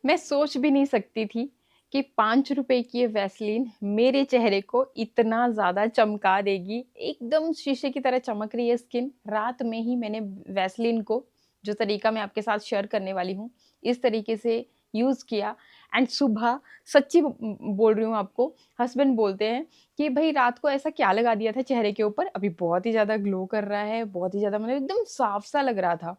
मैं सोच भी नहीं सकती थी कि ₹5 की ये वैसलीन मेरे चेहरे को इतना ज़्यादा चमका देगी। एकदम शीशे की तरह चमक रही है स्किन। रात में ही मैंने वैसलीन को, जो तरीका मैं आपके साथ शेयर करने वाली हूँ, इस तरीके से यूज़ किया एंड सुबह सच्ची बोल रही हूँ आपको, हस्बैंड बोलते हैं कि भई रात को ऐसा क्या लगा दिया था चेहरे के ऊपर? अभी बहुत ही ज़्यादा ग्लो कर रहा है, बहुत ही ज़्यादा मतलब एकदम साफ-सा लग रहा था।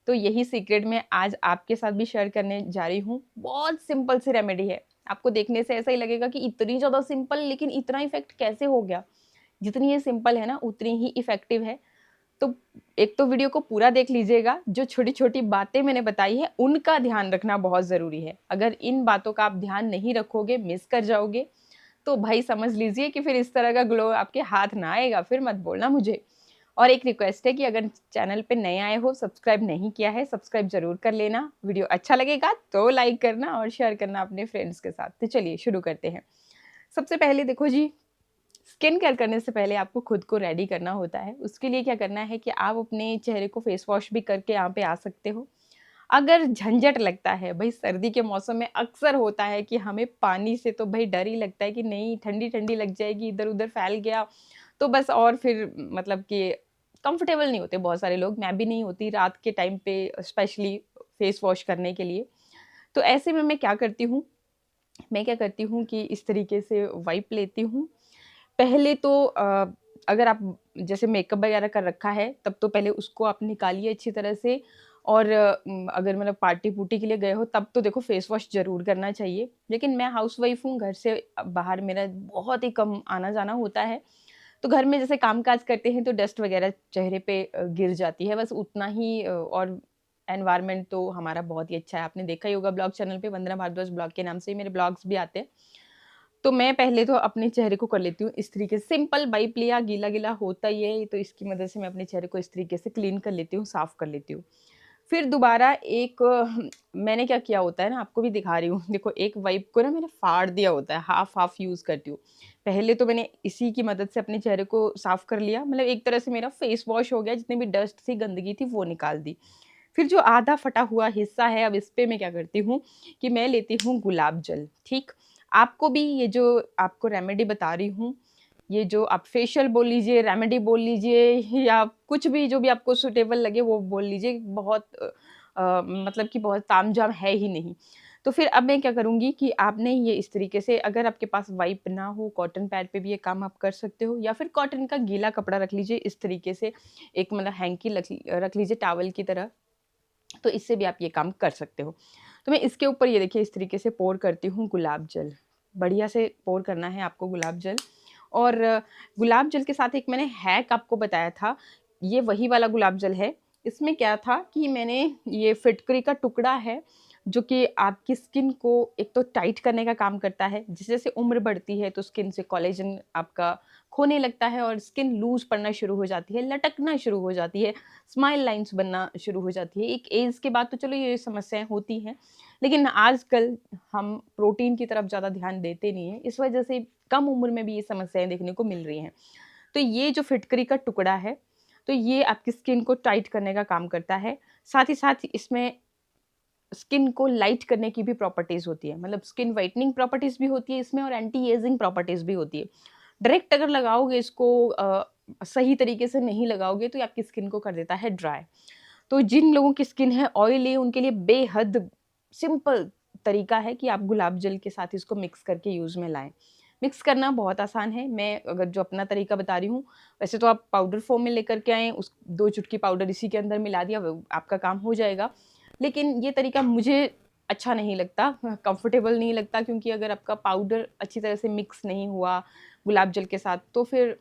तो यही सीक्रेट मैं आज आपके साथ भी शेयर करने जा रही हूँ। बहुत सिंपल सी रेमेडी है। आपको देखने से ऐसा ही लगेगा कि इतनी ज़्यादा सिंपल लेकिन इतना इफ़ेक्ट कैसे हो गया? जितनी ये सिंपल है ना उतनी ही इफ़ेक्टिव है। तो एक तो वीडियो को पूरा देख लीजिएगा, जो छोटी-छोटी बातें मैंने बताई हैं उनका ध्यान रखना बहुत ज़रूरी है। अगर इन बातों का आप ध्यान नहीं रखोगे, मिस कर जाओगे, तो भाई समझ लीजिए कि फिर इस तरह का ग्लो आपके हाथ ना आएगा, फिर मत बोलना मुझे। और एक रिक्वेस्ट है कि अगर चैनल पे नए आए हो, सब्सक्राइब नहीं किया है, सब्सक्राइब ज़रूर कर लेना। वीडियो अच्छा लगेगा तो लाइक करना और शेयर करना अपने फ्रेंड्स के साथ। तो चलिए शुरू करते हैं। सबसे पहले देखो जी, स्किन केयर करने से पहले आपको खुद को रेडी करना होता है। उसके लिए क्या करना है कि आप अपने चेहरे को फेस वॉश भी करके यहाँ पे आ सकते हो। अगर झंझट लगता है, भई सर्दी के मौसम में अक्सर होता है कि हमें पानी से तो भई डर ही लगता है कि नहीं ठंडी-ठंडी लग जाएगी, इधर-उधर फैल गया, तो बस और फिर मतलब कि कंफर्टेबल नहीं होते बहुत सारे लोग, मैं भी नहीं होती रात के टाइम पे स्पेशली फेस वॉश करने के लिए। तो ऐसे में मैं क्या करती हूँ कि इस तरीके से वाइप लेती हूँ। पहले तो अगर आप जैसे मेकअप वगैरह कर रखा है, तब तो पहले उसको आप निकालिए अच्छी तरह से और अगर मतलब पार्टी-पुर्टी के लिए गए हो, तब तो देखो फेस वॉश ज़रूर करना चाहिए। लेकिन मैं हाउसवाइफ़ हूँ, घर से बाहर मेरा बहुत ही कम आना-जाना होता है। तो घर में जैसे काम-काज करते हैं, तो डस्ट वगैरह चेहरे पे गिर जाती है, बस उतना ही और एनवायरनमेंट तो हमारा बहुत ही अच्छा है। आपने देखा ही होगा ब्लॉग चैनल पे वंदना भारद्वाज ब्लॉग के नाम से ही मेरे ब्लॉग्स भी आते हैं। तो मैं पहले तो अपने चेहरे को कर लेती हूँ इस तरीके से सिंपल वाइप लिया, गीला-गीला होता ही है, तो इसकी मदद से मैं अपने चेहरे को इस तरीके से क्लीन कर लेती हूँ, साफ कर लेती हूँ। फिर दोबारा एक मैंने क्या किया होता है ना, आपको भी दिखा रही हूँ। देखो एक वाइप को ना मैंने फाड़ दिया होता है, हाफ-हाफ यूज़ करती हूँ। पहले तो मैंने इसी की मदद से अपने चेहरे को साफ कर लिया, मतलब एक तरह से मेरा फेस वॉश हो गया, जितनी भी डस्ट थी, गंदगी थी, वो निकाल दी। फिर जो आधा फटा हुआ हिस्सा है, अब इस पे मैं क्या करती हूँ कि मैं लेती हूँ गुलाब जल, ठीक? आपको भी ये जो आपको रेमेडी बता रही हूँ, ये जो आप फेशियल बोल लीजिए, रेमेडी बोल लीजिए या कुछ भी जो भी आपको सूटेबल लगे वो बोल लीजिए, बहुत मतलब कि बहुत तामझाम है ही नहीं। तो फिर अब मैं क्या करूँगी कि आपने ये इस तरीके से अगर आपके पास वाइप ना हो, कॉटन पैड पे भी ये काम आप कर सकते हो या फिर कॉटन का गीला कपड़ा रख लीजिए इस तरीके से, एक मतलब हैंकी रख लीजिए टॉवल की तरह। तो इससे भी आप ये काम कर सकते हो। तो मैं इसके ऊपर ये देखिए इस तरीके से पोर करती हूँ गुलाब जल। बढ़िया से पोर करना है आपको गुलाब जल और गुलाब जल के साथ एक मैंने हैक आपको बताया था, ये वही वाला गुलाब जल है। इसमें क्या था कि मैंने ये फिटकरी का टुकड़ा है, जो कि आपकी स्किन को एक तो टाइट करने का काम करता है। जैसे-जैसे उम्र बढ़ती है तो स्किन से कोलेजन आपका खोने लगता है और स्किन लूज़ पड़ना शुरू हो जाती है, लटकना शुरू हो जाती है। स्माइल लाइन्स बनना शुरू हो जाती है। एक ऐज के बाद तो चलो ये समस्याएँ होती हैं, लेकिन आजकल हम प्रोटीन की तरफ ज़्यादा ध्यान देते नहीं हैं, इस वजह से कम उम्र में भी ये समस्याएँ देखने को मिल रही हैं। तो ये जो फिटकरी का टुकड़ा है, तो ये आपकी स्किन को टाइट करने का काम करता है। साथ ही साथ इसमें स्किन को लाइट करने की भी प्रॉपर्टीज़ होती है, मतलब स्किन व्हाइटनिंग प्रॉपर्टीज़ भी होती है इसमें और एंटी एजिंग प्रॉपर्टीज़ भी होती है। डायरेक्ट अगर लगाओगे इसको सही तरीके से नहीं लगाओगे तो ये आपकी स्किन को कर देता है ड्राई। तो जिन लोगों की स्किन है ऑयली उनके लिए बेहद सिंपल तरीका है कि आप गुलाब जल के साथ इसको मिक्स करके यूज़ में लाएँ। मिक्स करना बहुत आसान है, मैं अगर जो अपना तरीका बता रही हूँ, वैसे तो आप पाउडर फ़ॉर्म में लेकर के आएँ, उस 2 चुटकी पाउडर इसी के अंदर मिला दिया, व आपका काम हो जाएगा। लेकिन ये तरीका मुझे अच्छा नहीं लगता, कंफर्टेबल नहीं लगता क्योंकि अगर आपका पाउडर अच्छी तरह से मिक्स नहीं हुआ गुलाब जल के साथ, तो फिर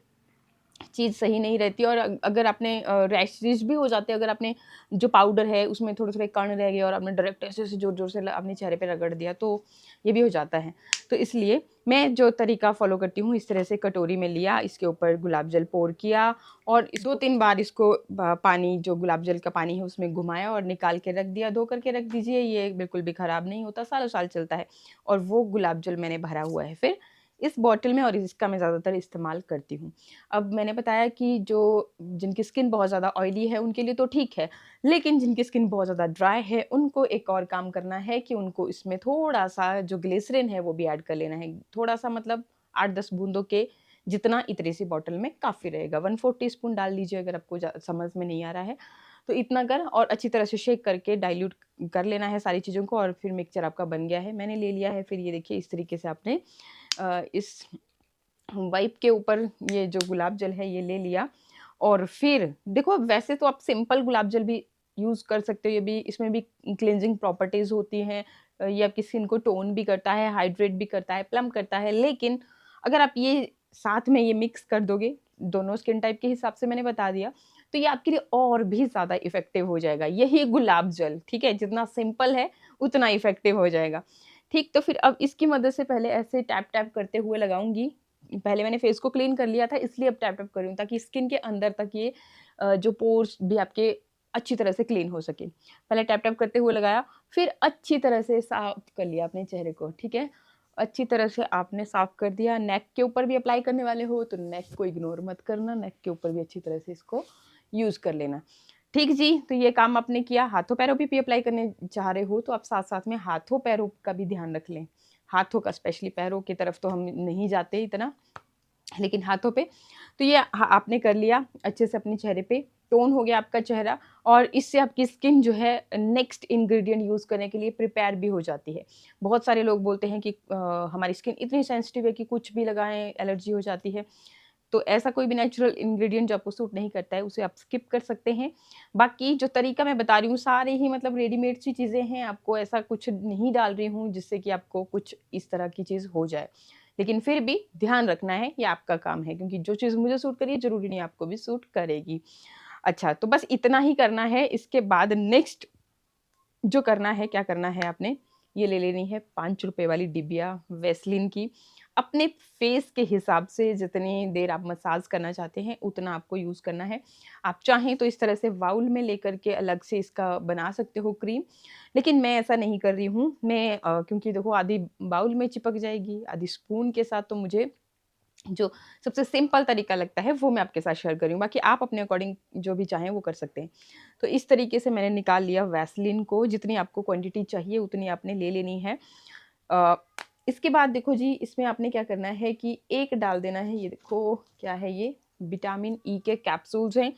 चीज़ सही नहीं रहती और अगर आपने रैशेज़ भी हो जाते हैं, अगर आपने जो पाउडर है उसमें थोड़े-थोड़े कण रह गए और आपने डायरेक्ट ऐसे-ऐसे ज़ोर-ज़ोर से अपने चेहरे पे रगड़ दिया, तो ये भी हो जाता है। तो इसलिए मैं जो तरीका फ़ॉलो करती हूँ, इस तरह से कटोरी में लिया, इसके ऊपर गुलाब जल पोर किया और 2-3 बार इसको पानी जो गुलाब जल का पानी है उसमें घुमाया और निकाल के रख दिया, धो कर के रख दीजिए, ये बिल्कुल भी ख़राब नहीं होता, सालों-साल चलता है और वो गुलाब जल मैंने भरा हुआ है फिर इस बॉटल में और इसका मैं ज़्यादातर इस्तेमाल करती हूँ। अब मैंने बताया कि जो जिनकी स्किन बहुत ज़्यादा ऑयली है उनके लिए तो ठीक है, लेकिन जिनकी स्किन बहुत ज़्यादा ड्राई है उनको एक और काम करना है कि उनको इसमें थोड़ा-सा जो ग्लिसरीन है वो भी ऐड कर लेना है। थोड़ा-सा मतलब 8-10 बूंदों के जितना इतनी सी बॉटल में काफ़ी रहेगा। 1/4 टीस्पून डाल लीजिए अगर आपको समझ में नहीं आ रहा है, तो इतना कर और अच्छी तरह से शेक करके डाइल्यूट कर लेना है सारी चीज़ों को और फिर मिक्सचर आपका बन गया है। मैंने ले लिया है, फिर ये देखिए इस तरीके से आपने इस वाइप के ऊपर ये जो गुलाब जल है ये ले लिया और फिर देखो वैसे तो आप सिंपल गुलाब जल भी यूज़ कर सकते हो, ये भी इसमें भी क्लींजिंग प्रॉपर्टीज़ होती हैं। ये आपकी स्किन को टोन भी करता है, हाइड्रेट भी करता है, प्लम करता है। लेकिन अगर आप ये साथ में ये मिक्स कर दोगे, दोनों स्किन टाइप के हिसाब से मैंने बता दिया, तो ये आपके लिए और भी ज़्यादा इफ़ेक्टिव हो जाएगा। यही गुलाब जल, ठीक है? जितना सिंपल है, उतना इफ़ेक्टिव हो जाएगा। ठीक, तो फिर अब इसकी मदद से पहले ऐसे टैप-टैप करते हुए लगाऊँगी। पहले मैंने फेस को क्लीन कर लिया था इसलिए अब टैप-टैप कर रही हूँ ताकि स्किन के अंदर तक ये जो पोर्स भी आपके अच्छी तरह से क्लीन हो सके। पहले टैप-टैप करते हुए लगाया, फिर अच्छी तरह से साफ कर लिया अपने चेहरे को, ठीक है? अच्छी तरह से आपने साफ कर दिया, नेक के ऊपर भी अप्लाई करने वाले हो तो नेक को इग्नोर मत करना, नेक के ऊपर भी अच्छी तरह से इसको यूज़ कर लेना। ठीक जी, तो ये काम आपने किया, हाथों-पैरों पे भी अप्लाई करने चाह रहे हो तो आप साथ-साथ में हाथों-पैरों का भी ध्यान रख लें। हाथों का स्पेशली, पैरों की तरफ तो हम नहीं जाते इतना, लेकिन हाथों पे। तो ये आपने कर लिया अच्छे से अपने चेहरे पे, टोन हो गया आपका चेहरा और इससे आपकी स्किन जो है नेक्स्ट इंग्रीडिएंट यूज़ करने के लिए प्रिपेयर भी हो जाती है। बहुत सारे लोग बोलते हैं कि हमारी स्किन इतनी सेंसिटिव है कि कुछ भी लगाएँ एलर्जी हो जाती है। तो ऐसा कोई भी नेचुरल इंग्रीडिएंट जो आपको सूट नहीं करता है, उसे आप स्किप कर सकते हैं। बाकी जो तरीका मैं बता रही हूँ, सारे ही मतलब रेडीमेड सी चीज़ें हैं, आपको ऐसा कुछ नहीं डाल रही हूँ, जिससे कि आपको कुछ इस तरह की चीज़ हो जाए। लेकिन फिर भी ध्यान रखना है, ये आपका काम है, क्योंकि जो चीज़ मुझे सूट करी है, ज़रूरी नहीं आपको भी सूट करेगी। अच्छा, तो बस इतना ही करना है, इसके बाद नेक्स्ट जो करना है, क्या करना है आपने, ये ले लेनी है ₹5 वाली डिबिया वैसलीन की। अपने फेस के हिसाब से जितनी देर आप मसाज करना चाहते हैं, उतना आपको यूज़ करना है। आप चाहें तो इस तरह से बाउल में लेकर के अलग से इसका बना सकते हो क्रीम, लेकिन मैं ऐसा नहीं कर रही हूँ। मैं क्योंकि देखो आधी बाउल में चिपक जाएगी, आधी स्पून के साथ, तो मुझे जो सबसे सिंपल तरीका लगता है वो मैं आपके साथ शेयर कर रही हूँ। बाकी आप अपने अकॉर्डिंग जो भी चाहें वो कर सकते हैं। तो इस तरीके से मैंने निकाल लिया वैसलीन को, जितनी आपको क्वांटिटी चाहिए उतनी आपने ले लेनी है। अ, इसके बाद देखो जी, इसमें आपने क्या करना है कि एक डाल देना है, ये देखो क्या है ये, विटामिन ई के कैप्सूल्स हैं।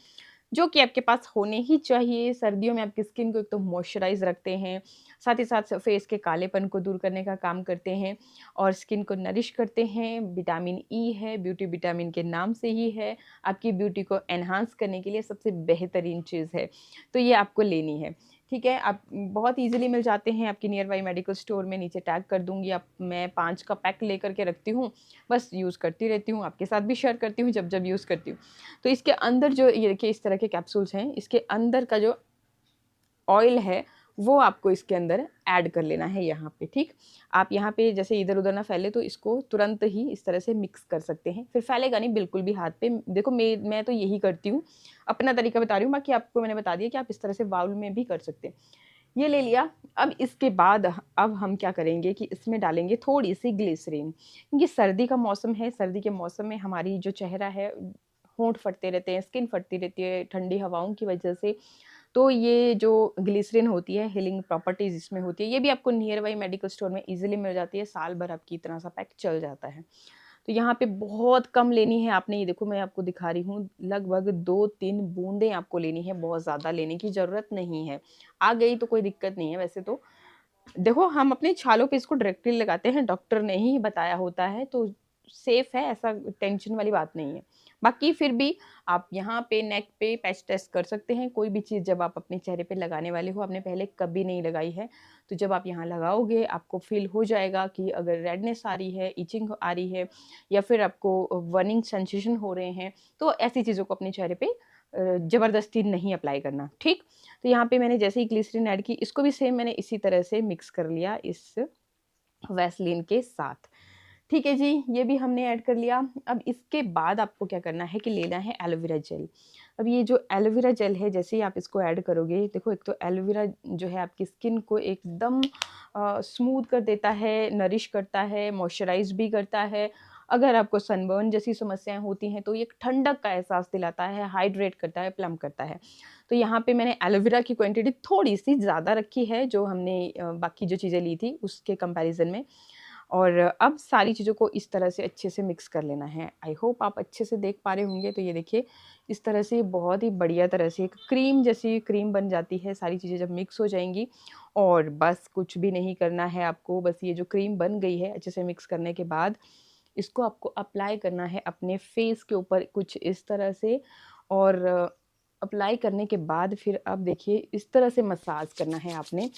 जो कि आपके पास होने ही चाहिए। सर्दियों में आपकी स्किन को एक तो मॉइस्चराइज़ रखते हैं, साथ ही साथ फेस के कालेपन को दूर करने का काम करते हैं और स्किन को नरिश करते हैं। विटामिन ई है, ब्यूटी विटामिन के नाम से ही है, आपकी ब्यूटी को एनहांस करने के लिए सबसे बेहतरीन चीज़ है। तो ये आपको लेनी है, ठीक है? आप बहुत ईज़िली मिल जाते हैं आपकी नियर बाय मेडिकल स्टोर में, नीचे टैग कर दूँगी। आप मैं 5 का पैक लेकर के रखती हूँ, बस यूज़ करती रहती हूँ, आपके साथ भी शेयर करती हूँ जब-जब यूज़ करती हूँ। तो इसके अंदर जो ये देखिए इस तरह के कैप्सूल्स हैं, इसके अंदर का जो ऑयल है, वो आपको इसके अंदर ऐड कर लेना है यहाँ पे, ठीक? आप यहाँ पे जैसे इधर-उधर ना फैले तो इसको तुरंत ही इस तरह से मिक्स कर सकते हैं, फिर फैलेगा नहीं बिल्कुल भी हाथ पे। देखो मैं तो यही करती हूँ, अपना तरीका बता रही हूँ, बाकी आपको मैंने बता दिया कि आप इस तरह से बाउल में भी कर सकते हैं। ये ले लिया, अब इसके बाद अब हम क्या करेंगे कि इसमें डालेंगे थोड़ी-सी ग्लिसरीन, क्योंकि सर्दी का मौसम है, सर्दी के मौसम में हमारी जो चेहरा है, होंठ फटते रहते हैं, स्किन फटती रहती है ठंडी हवाओं की वजह से। तो ये जो ग्लिसरीन होती है, हीलिंग प्रॉपर्टीज़ इसमें होती है, ये भी आपको नियर बाय मेडिकल स्टोर में ईज़िली मिल जाती है, साल भर आपकी इतना सा पैक चल जाता है। तो यहाँ पे बहुत कम लेनी है आपने, ये देखो मैं आपको दिखा रही हूँ, लगभग 2-3 बूँदें आपको लेनी है, बहुत ज़्यादा लेने की ज़रूरत नहीं है। आ गई तो कोई दिक्कत नहीं है वैसे तो। देखो हम अपने छालों पे इसको डायरेक्टली लगाते हैं, डॉक्टर ने ही बताया होता है तो सेफ है, ऐसा टेंशन वाली बात नहीं है। बाकी फिर भी आप यहाँ पे नेक पे पैच टेस्ट कर सकते हैं, कोई भी चीज़ जब आप अपने चेहरे पे लगाने वाले हो, आपने पहले कभी नहीं लगाई है, तो जब आप यहाँ लगाओगे आपको फ़ील हो जाएगा कि अगर रेडनेस आ रही है, इचिंग आ रही है या फिर आपको बर्निंग सेंसेशन हो रहे हैं, तो ऐसी चीज़ों को अपने चेहरे पे ज़बरदस्ती नहीं अप्लाई करना, ठीक? तो यहाँ पे मैंने जैसे ही ग्लिसरीन ऐड की, इसको भी सेम मैंने इसी तरह से मिक्स कर लिया इस वैसलीन के साथ। ठीक है जी, ये भी हमने ऐड कर लिया। अब इसके बाद आपको क्या करना है कि लेना है एलोवेरा जेल। अब ये जो एलोवेरा जेल है, जैसे ही आप इसको ऐड करोगे, देखो एक तो एलोवेरा जो है आपकी स्किन को एकदम स्मूथ कर देता है, नरिश करता है, मॉइस्चराइज़ भी करता है अगर आपको सनबर्न जैसी समस्याएँ होती हैं तो ये एक ठंडक का एहसास दिलाता है, हाइड्रेट करता है, प्लम्प करता है। तो यहाँ पे मैंने एलोवेरा की क्वांटिटी थोड़ी-सी ज़्यादा रखी है जो हमने बाकी जो चीज़ें ली थी उसके कंपैरिज़न में। और अब सारी चीज़ों को इस तरह से अच्छे से मिक्स कर लेना है। आई होप आप अच्छे से देख पा रहे होंगे। तो ये देखिए इस तरह से बहुत ही बढ़िया तरह से एक क्रीम जैसी क्रीम बन जाती है, सारी चीज़ें जब मिक्स हो जाएँगी। और बस कुछ भी नहीं करना है आपको, बस ये जो क्रीम बन गई है अच्छे से मिक्स करने के बाद इसको आपको अप्लाई करना है अपने फेस के ऊपर कुछ इस तरह से। और अप्लाई करने के बाद फिर अब देखिए इस तरह से मसाज करना है आपने।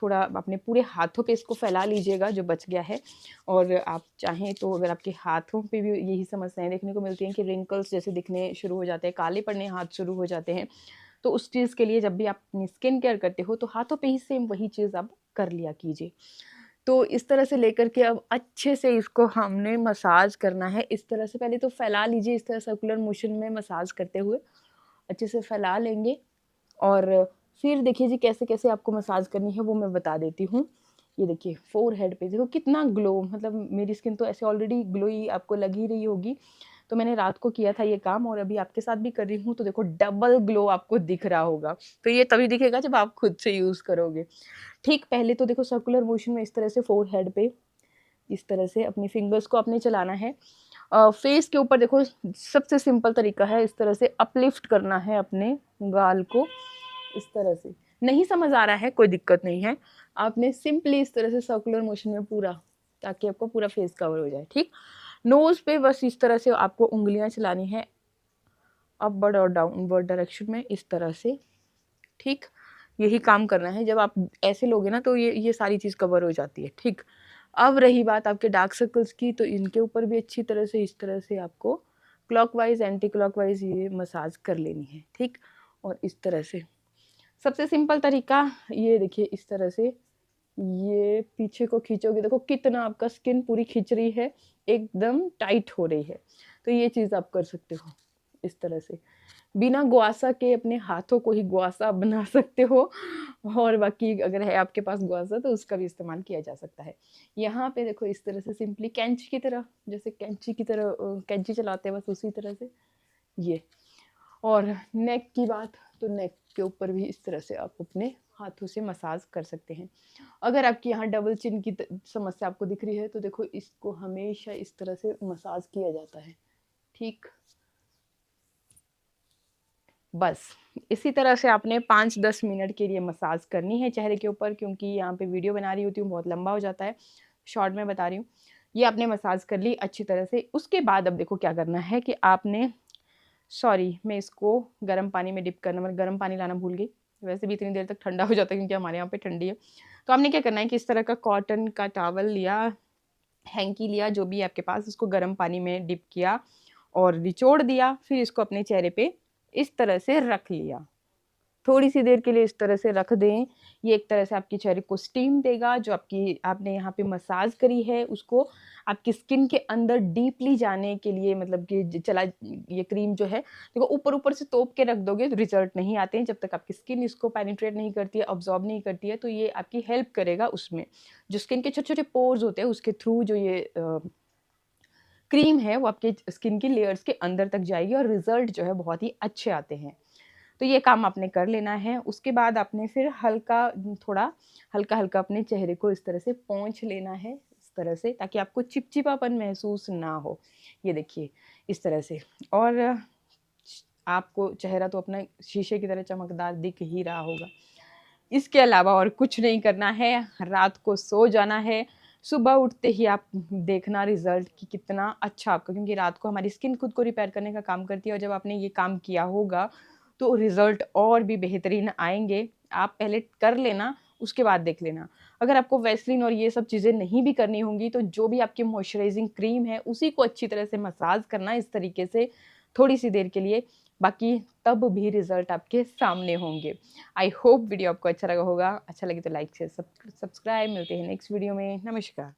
थोड़ा अपने पूरे हाथों पे इसको फैला लीजिएगा जो बच गया है। और आप चाहें तो अगर आपके हाथों पे भी यही समस्याएँ देखने को मिलती हैं कि रिंकल्स जैसे दिखने शुरू हो जाते हैं, काले पड़ने हाथ शुरू हो जाते हैं, तो उस चीज़ के लिए जब भी आप अपनी स्किन केयर करते हो तो हाथों पे ही सेम वही चीज़ आप कर लिया कीजिए। तो इस तरह से लेकर के अब अच्छे से इसको हमने मसाज करना है। इस तरह से पहले तो फैला लीजिए, इस तरह सर्कुलर मोशन में मसाज करते हुए अच्छे से फैला लेंगे। और फिर देखिए जी कैसे-कैसे आपको मसाज करनी है वो मैं बता देती हूँ। ये देखिए फ़ोरहेड पे देखो कितना ग्लो, मतलब मेरी स्किन तो ऐसे ऑलरेडी ग्लोई आपको लग ही रही होगी। तो मैंने रात को किया था ये काम और अभी आपके साथ भी कर रही हूँ तो देखो डबल ग्लो आपको दिख रहा होगा। तो ये तभी दिखेगा जब आप खुद से यूज़ करोगे। ठीक पहले तो देखो सर्कुलर मोशन में इस तरह से फ़ोरहेड पे इस तरह से अपनी फिंगर्स को आपने चलाना है। फेस के ऊपर देखो सबसे सिंपल तरीका है इस तरह से अपलिफ्ट करना है अपने गाल को इस तरह से। नहीं समझ आ रहा है कोई दिक्कत नहीं है। आपने सिंपली इस तरह से सर्कुलर मोशन में पूरा, ताकि आपको पूरा फेस कवर हो जाए, ठीक? नोज़ पे बस इस तरह से आपको उँगलियाँ चलानी है अपवर्ड और डाउनवर्ड डायरेक्शन में इस तरह से, ठीक? यही काम करना है। जब आप ऐसे लोगे ना तो ये सारी चीज़ कवर हो जाती है, ठीक? अब रही बात आपके डार्क सर्कल्स की, तो इनके ऊपर भी अच्छी तरह से इस तरह से आपको क्लॉकवाइज़, एंटी क्लॉकवाइज़ ये मसाज कर लेनी है, ठीक? और इस तरह से सबसे सिंपल तरीका ये देखिए इस तरह से ये पीछे को खींचोगे, देखो कितना आपका स्किन पूरी खिंच रही है, एकदम टाइट हो रही है। तो ये चीज़ आप कर सकते हो इस तरह से। बिना गुआसा के अपने हाथों को ही गुआसा बना सकते हो। और बाकी अगर है आपके पास गुआसा तो उसका भी इस्तेमाल किया जा सकता है। यहाँ पे देखो इस तरह से सिंपली कैंची की तरह, जैसे कैंची की तरह कैंची चलाते हैं बस उसी तरह से ये। और नेक की बात, तो नेक के ऊपर भी इस तरह से आप अपने हाथों से मसाज कर सकते हैं। अगर आपकी यहाँ डबल चिन की समस्या आपको दिख रही है तो देखो इसको हमेशा इस तरह से मसाज किया जाता है, ठीक? बस इसी तरह से आपने 5-10 मिनट के लिए मसाज करनी है चेहरे के ऊपर, क्योंकि यहाँ पे वीडियो बना रही होती हूँ बहुत लंबा हो जाता है, शॉर्ट में बता रही हूँ। ये आपने मसाज कर ली अच्छी तरह से। उसके बाद अब देखो क्या करना है कि आपने, सॉरी मैं इसको गर्म पानी में डिप करना, मैं गर्म पानी लाना भूल गई। वैसे भी इतनी देर तक ठंडा हो जाता है क्योंकि हमारे यहाँ पे ठंडी है। तो आपने क्या करना है कि इस तरह का कॉटन का टॉवल लिया, हैंकी लिया, जो भी है आपके पास, उसको गर्म पानी में डिप किया और निचोड़ दिया। फिर इसको अपने चेहरे पे इस तरह से रख लिया। थोड़ी-सी देर के लिए इस तरह से रख दें। ये एक तरह से आपके चेहरे को स्टीम देगा, जो आपकी आपने यहाँ पे मसाज करी है उसको आपकी स्किन के अंदर डीपली जाने के लिए, मतलब कि चला ये क्रीम जो है देखो ऊपर-ऊपर से तोप के रख दोगे तो रिज़ल्ट नहीं आते हैं। जब तक आपकी स्किन इसको पेनिट्रेट नहीं करती है, अब्ज़ॉर्ब नहीं करती है, तो ये आपकी हेल्प करेगा उसमें। जो स्किन के छोटे-छोटे पोर्स होते हैं उसके थ्रू जो ये क्रीम है वो आपके स्किन की लेयर्स के अंदर तक जाएगी और रिज़ल्ट जो है बहुत ही अच्छे आते हैं। तो ये काम आपने कर लेना है। उसके बाद आपने फिर थोड़ा हल्का-हल्का अपने चेहरे को इस तरह से पोंछ लेना है, इस तरह से, ताकि आपको चिपचिपापन महसूस ना हो। ये देखिए, इस तरह से। और आपको चेहरा तो अपना शीशे की तरह चमकदार दिख ही रहा होगा। इसके अलावा और कुछ नहीं करना है, रात को सो जाना है, सुबह उठते ही आप देखना रिज़ल्ट कि कितना अच्छा आपका, क्योंकि रात को हमारी स्किन खुद को रिपेयर करने का काम करती है और जब आपने ये काम किया होगा, तो रिज़ल्ट और भी बेहतरीन आएँगे। आप पहले कर लेना, उसके बाद देख लेना। अगर आपको वैसलीन और ये सब चीज़ें नहीं भी करनी होंगी, तो जो भी आपकी मॉइस्चराइज़िंग क्रीम है, उसी को अच्छी तरह से मसाज करना इस तरीके से थोड़ी-सी देर के लिए, बाकी तब भी रिज़ल्ट आपके सामने होंगे। आई होप वीडियो आपको अच्छा लगा होगा। अच्छा लगे तो लाइक शेयर सब्सक्राइब। मिलते हैं नेक्स्ट वीडियो में। नमस्कार।